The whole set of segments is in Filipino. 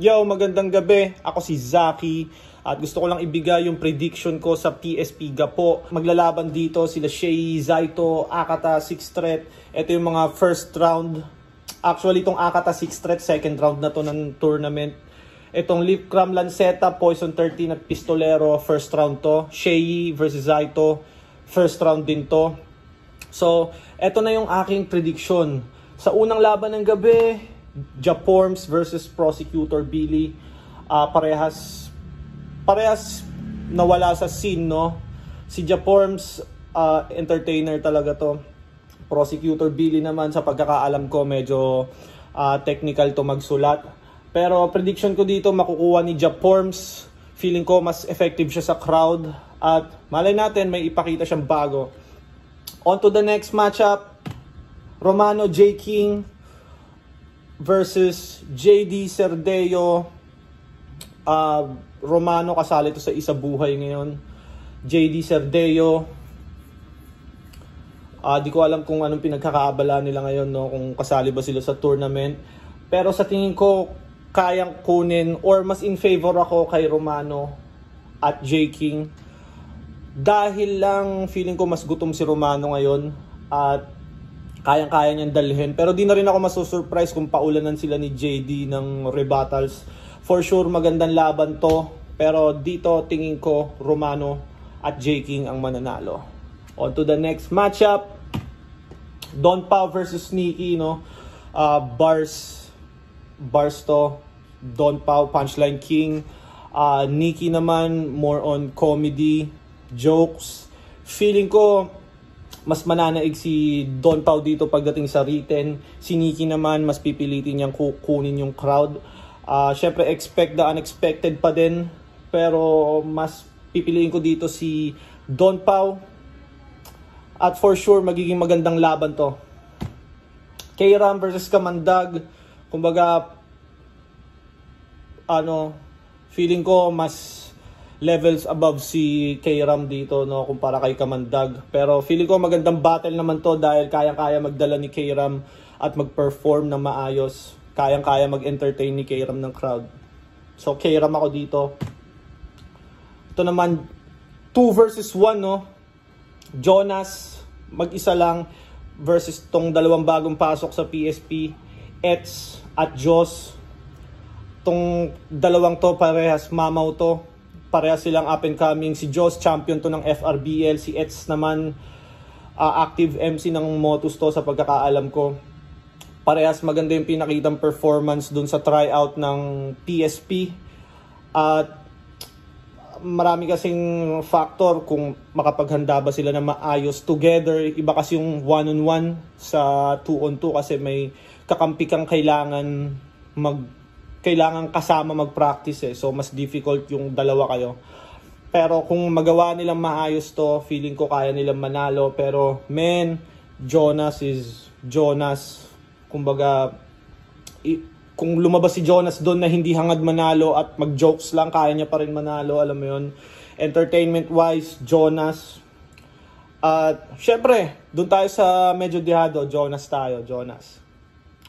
Yo, magandang gabi. Ako si Zaki at gusto ko lang ibigay yung prediction ko sa PSP Gapo. Maglalaban dito sila Shay, Zaito, Akata, 6th threat. Ito yung mga first round. Actually, itong Akata 6th threat, second round na to ng tournament. Itong Lipcram Lanceta, Poison 13 at Pistolero, first round to. Shay versus Zaito, first round din to. So, eto na yung aking prediction. Sa unang laban ng gabi, Japorms versus Prosecutor Billy. Parehas nawala sa scene, no? Si Japorms, entertainer talaga to. Prosecutor Billy naman, sa pagkakaalam ko, medyo technical to magsulat. Pero prediction ko dito, makukuha ni Japorms. Feeling ko mas effective siya sa crowd. At malay natin, may ipakita siyang bago. On to the next matchup, Romano J. King versus JD Cerdeo. Romano kasali to sa Isa Buhay ngayon. JD Cerdeo, di ko alam kung anong pinagkakaabala nila ngayon, no? Kung kasali ba sila sa tournament. Pero sa tingin ko, kayang kunin or mas in favor ako kay Romano at J. King. Dahil lang feeling ko mas gutom si Romano ngayon at kayang-kaya niyang dalhin. Pero di na rin ako masusurprise kung paulanan sila ni JD ng rebuttals. For sure magandang laban to. Pero dito tingin ko Romano at J. King ang mananalo. On to the next matchup. Don Pao versus Nikki, no? Bars to. Don Pao, Punchline King. Nikki naman more on comedy, jokes. Feeling ko mas mananaig si Don Pao dito pagdating sa written. Si Nikki naman mas pipilitin niyang kunin yung crowd. Syempre expect the unexpected pa din, pero mas pipiliin ko dito si Don Pao. At for sure magiging magandang laban to. K-Ram versus Kamandag. Kumbaga feeling ko mas levels above si K-Ram dito, no, kumpara kay Kamandag. Pero feeling ko magandang battle naman to dahil kayang-kaya magdala ni K-Ram at mag-perform ng maayos. Kayang-kaya mag-entertain ni K-Ram ng crowd. So K-Ram ako dito. Ito naman 2 versus 1, no. Jonas mag-isa lang versus tong dalawang bagong pasok sa PSP, Ets at Joss. Tong dalawang to parehas mamaw to. Parehas silang up and coming. Si Joss champion to ng FRBL. Si Ets naman active MC ng Motus to sa pagkakaalam ko. Parehas maganda yung pinakitang performance dun sa tryout ng PSP. At marami kasing factor kung makapaghanda ba sila na maayos together. Iba kasi yung 1-on-1 sa 2-on-2 kasi may kakampi kang kailangan kasama mag-practice eh. So mas difficult yung dalawa kayo. Pero kung magawa nilang maayos to, feeling ko kaya nilang manalo. Pero Jonas is Jonas. Kumbaga kung lumabas si Jonas doon na hindi hangad manalo at mag-jokes lang, kaya niya pa rin manalo, alam mo yun. Entertainment wise, Jonas. At syempre, doon tayo sa medyo dihado, Jonas tayo, Jonas.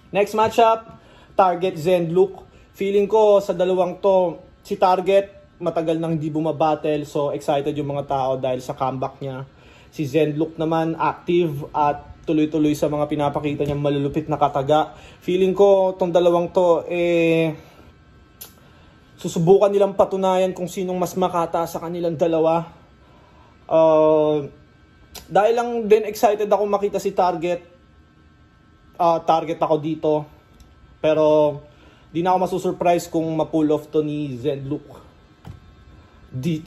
Next matchup, Target Zen Luke. Feeling ko sa dalawang to, si Target matagal nang di bumabattle, so excited yung mga tao dahil sa comeback niya. Si Zen Luke naman active at tuloy-tuloy sa mga pinapakita niyang malulupit na kataga. Feeling ko tong dalawang to susubukan nilang patunayan kung sinong mas makata sa kanilang dalawa. Dahil lang din excited ako makita si Target. Target ako dito. Pero di na ako masusurprise kung ma-pull off to ni Zen Luke.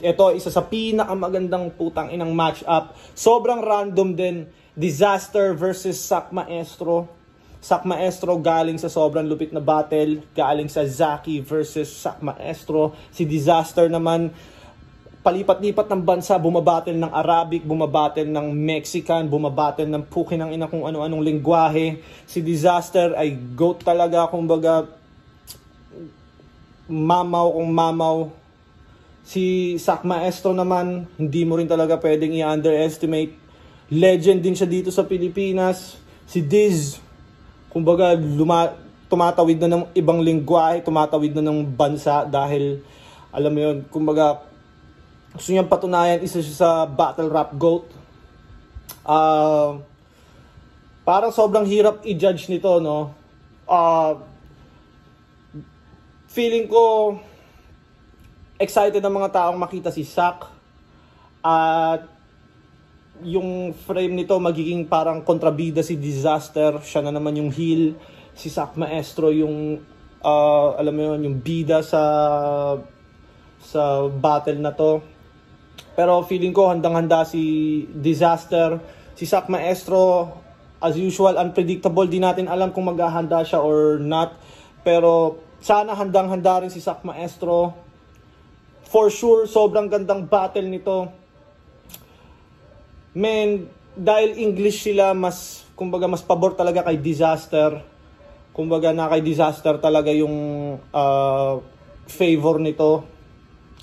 Ito isa sa pinakamagandang putang inang match-up. Sobrang random din. Disaster versus Sak Maestro. Sak Maestro galing sa sobrang lupit na battle. Galing sa Zaki versus Sak Maestro. Si Disaster naman palipat-lipat ng bansa. Bumabattle ng Arabic, bumabattle ng Mexican, bumabattle ng pukin ng ina kung ano-anong lingwahe. Si Disaster ay goat talaga. Kumbaga mamaw. Si Sak Maestro naman, hindi mo rin talaga pwedeng i-underestimate. Legend din siya dito sa Pilipinas. Si Diz, kumbaga tumatawid na ng ibang lingwahe, tumatawid na ng bansa dahil alam mo yun, kumbaga gusto niyang patunayan isa siya sa battle rap GOAT. Parang sobrang hirap i-judge nito, no? Feeling ko excited ang mga taong makita si Sak at yung frame nito magiging parang kontrabida si Disaster, siya na naman yung heel, si Sak Maestro yung alam mo yun, yung bida sa battle na to. Pero feeling ko handang-handa si Disaster, si Sak Maestro as usual unpredictable, di natin alam kung maghahanda siya or not, pero sana handang-handa rin si Sak Maestro. For sure sobrang gandang battle nito. Men, dahil English sila, mas kumbaga mas pabor talaga kay Disaster. Kumbaga na kay Disaster talaga yung favor nito.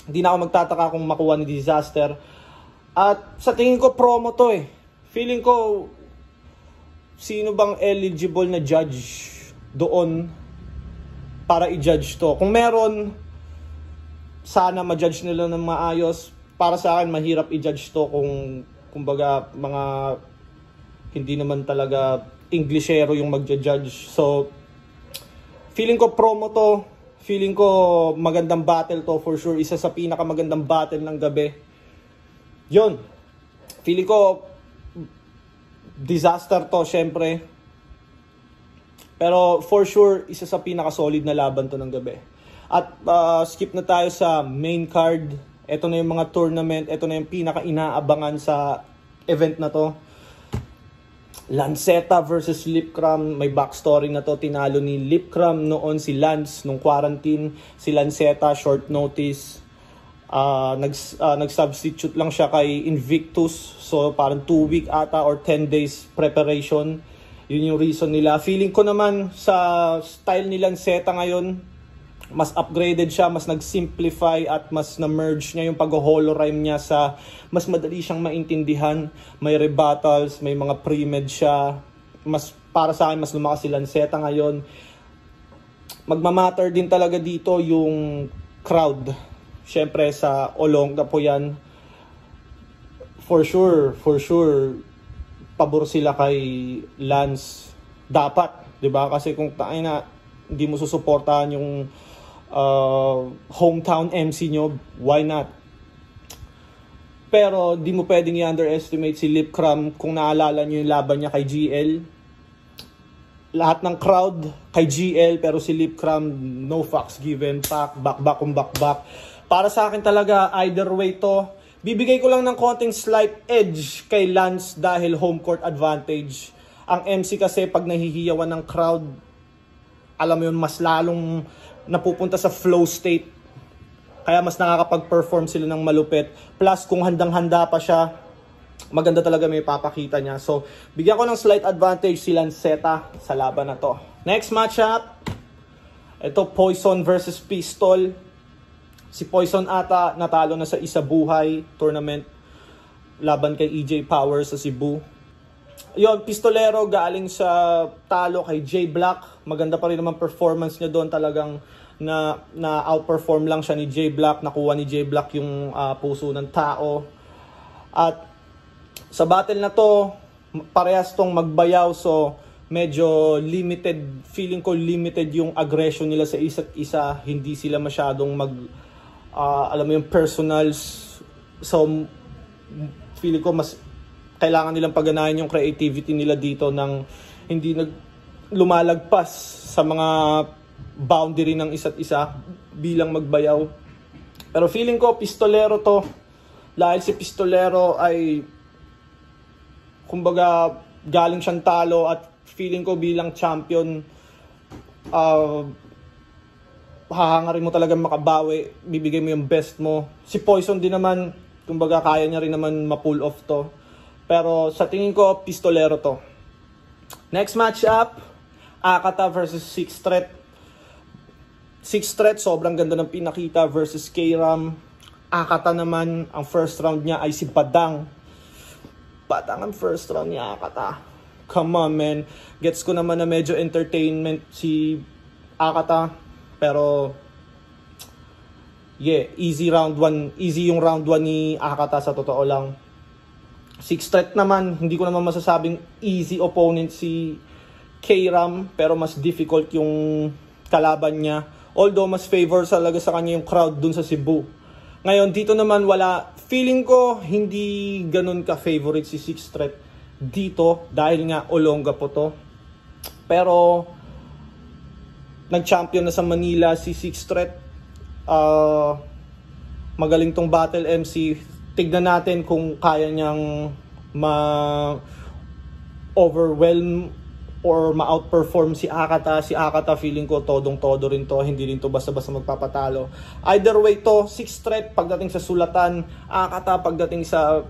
Hindi na ako magtataka kung makuha ni Disaster. At sa tingin ko promo to eh. Feeling ko sino bang eligible na judge doon para i-judge to. Kung meron, sana ma-judge nila ng maayos. Para sa akin mahirap i-judge to kung kumbaga mga hindi naman talaga Englishero yung magja-judge. So feeling ko promo to. Feeling ko magandang battle to for sure. Isa sa pinakamagandang battle ng gabi. Yun. Feeling ko Disaster to syempre. Pero for sure isa sa pinaka-solid na laban to ng gabi. At skip na tayo sa main card. Ito na yung mga tournament. Ito na yung pinaka-inaabangan sa event na to. Lanceta versus Lipcram. May backstory na to. Tinalo ni Lipcram noon si Lance nung quarantine. Si Lanceta short notice. Nag-substitute lang siya kay Invictus. So parang 2 week ata or 10 days preparation. Yun yung reason nila. Feeling ko naman sa style ni Lanceta ngayon, mas upgraded siya, mas nag-simplify at mas na-merge niya yung pag-holorime niya sa mas madali siyang maintindihan. May rebuttals, may mga pre-med siya. Mas, para sa akin, mas lumakas si Lanceta ngayon. Magmamatter din talaga dito yung crowd. Siyempre sa Olonga po yan. For sure, pabor sila kay Lance. Dapat, 'di ba? Kasi kung hindi mo susuportahan yung hometown MC nyo, why not? Pero di mo pwedeng i-underestimate si Lipcram. Kung naalala nyo yung laban niya kay GL, lahat ng crowd kay GL, pero si Lipcram no fucks given, back. Para sa akin talaga either way to. Bibigay ko lang ng konting slight edge kay Lance dahil home court advantage. Ang MC kasi pag nahihiyawan ng crowd, alam mo yun, mas lalong napupunta sa flow state. Kaya mas nakakapag-perform sila ng malupit. Plus, kung handang-handa pa siya, maganda talaga may papakita niya. So, bigyan ko ng slight advantage si Lanceta sa laban na to. Next matchup, ito Poison versus Pistol. Si Poison ata natalo na sa Isa Buhay tournament laban kay EJ Power sa Cebu. Yon, Pistolero galing sa talo kay J Black. Maganda pa rin naman performance niya doon, talagang na outperform lang siya ni J Black. Nakuha ni J Black yung puso ng tao. At sa battle na to, parehas tong magbayaw, so medyo limited, feeling ko limited yung aggression nila sa isa't isa. Hindi sila masyadong alam mo yung personals. So feeling ko mas kailangan nilang pagganahin yung creativity nila dito ng hindi lumalagpas sa mga boundary ng isa't isa bilang magbayaw. Pero feeling ko Pistolero to, dahil si Pistolero ay kumbaga galing siyang talo at feeling ko bilang champion hahangarin mo talaga makabawi, bibigay mo yung best mo. Si Poison din naman, kumbaga kaya niya rin naman ma-pull off to. Pero sa tingin ko, Pistolero to. Next matchup, Akata versus Sixth Threat. Sixth Threat, sobrang ganda ng pinakita versus K-Ram. Akata naman, ang first round niya ay si Padang. Padang ang first round niya, Akata. Come on, man. Gets ko naman na medyo entertainment si Akata. Pero yeah, easy yung round 1 ni Akata sa totoo lang. 6th threat naman, hindi ko naman masasabing easy opponent si K-Ram, pero mas difficult yung kalaban niya. Although mas favor talaga sa kanya yung crowd dun sa Cebu. Ngayon dito naman wala, feeling ko hindi ganun ka-favorite si 6th threat dito dahil nga Olonga po to. Pero nag-champion na sa Manila si 6th threat. Magaling tong battle MC. Tignan natin kung kaya niyang ma-overwhelm or ma-outperform si Akata. Si Akata feeling ko todong-todo rin to. Hindi rin to basta-basta magpapatalo. Either way to, 6th threat pagdating sa sulatan, Akata pagdating sa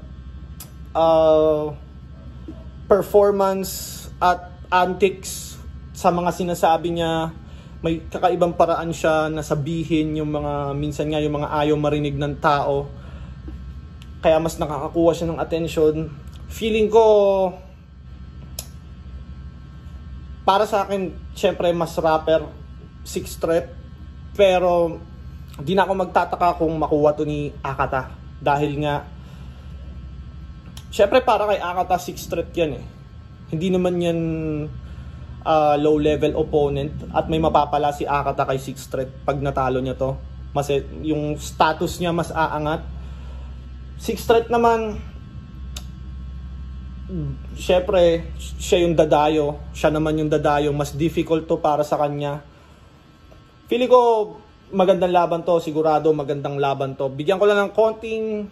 performance at antics sa mga sinasabi niya. May kakaibang paraan siya na sabihin yung mga, minsan nga yung mga ayaw marinig ng tao. Kaya mas nakakakuha siya ng attention. Feeling ko, para sa akin, syempre mas rapper, 6th threat. Pero, di na ako magtataka kung makuha to ni Akata. Dahil nga, syempre para kay Akata, 6th threat yan eh. Hindi naman yan low level opponent at may mapapala si Akata kay 6th threat pag natalo niya to. Mas yung status niya mas aangat. 6th threat naman, syempre siya yung dadayo, siya naman yung dadayo, mas difficult to para sa kanya. Feeling ko magandang laban to, sigurado magandang laban to. Bigyan ko lang ng konting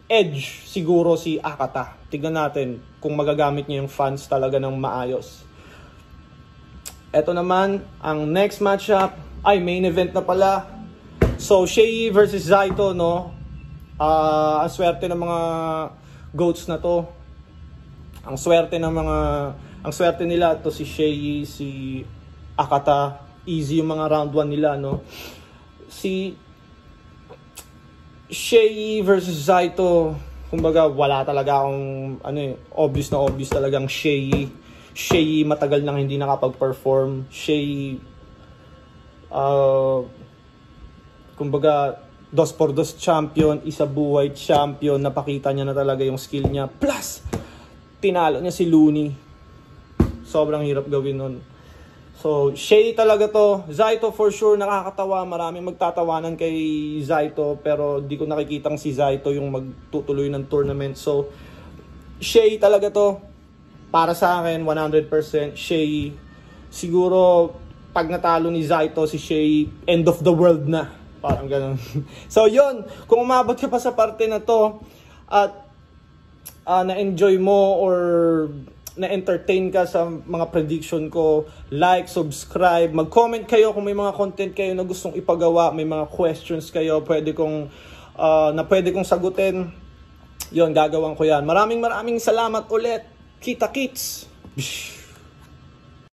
edge siguro si Akata. Tignan natin kung magagamit niya yung fans talaga ng maayos. Ito naman, ang next matchup, ay main event na pala. So, Shei versus Zaito, no? Ang swerte ng mga GOATs na to. Ang swerte nila to si Shei, si Akata. Easy yung mga round 1 nila, no? Si Shei versus Zaito, kumbaga wala talaga akong obvious na obvious talagang Shei matagal nang hindi nakapag-perform. Shei kumbaga 2x2 champion, isa buhay champion, napakita niya na talaga yung skill niya. Plus tinalo niya si Looney. Sobrang hirap gawin nun. So Shei talaga to. Zaito for sure nakakatawa, maraming magtatawanan kay Zaito, pero di ko nakikitang si Zaito yung magtutuloy ng tournament. So Shei talaga to. Para sa akin, 100% Shei. Siguro, pag natalo ni Zaito si Shei, end of the world na. Parang ganun. So, yun. Kung umabot ka pa sa parte na to, at na-enjoy mo or na-entertain ka sa mga prediction ko, like, subscribe, mag-comment kayo kung may mga content kayo na gustong ipagawa, may mga questions kayo, pwede kong sagutin. Yun, gagawin ko yan. Maraming salamat ulit. Kita kits!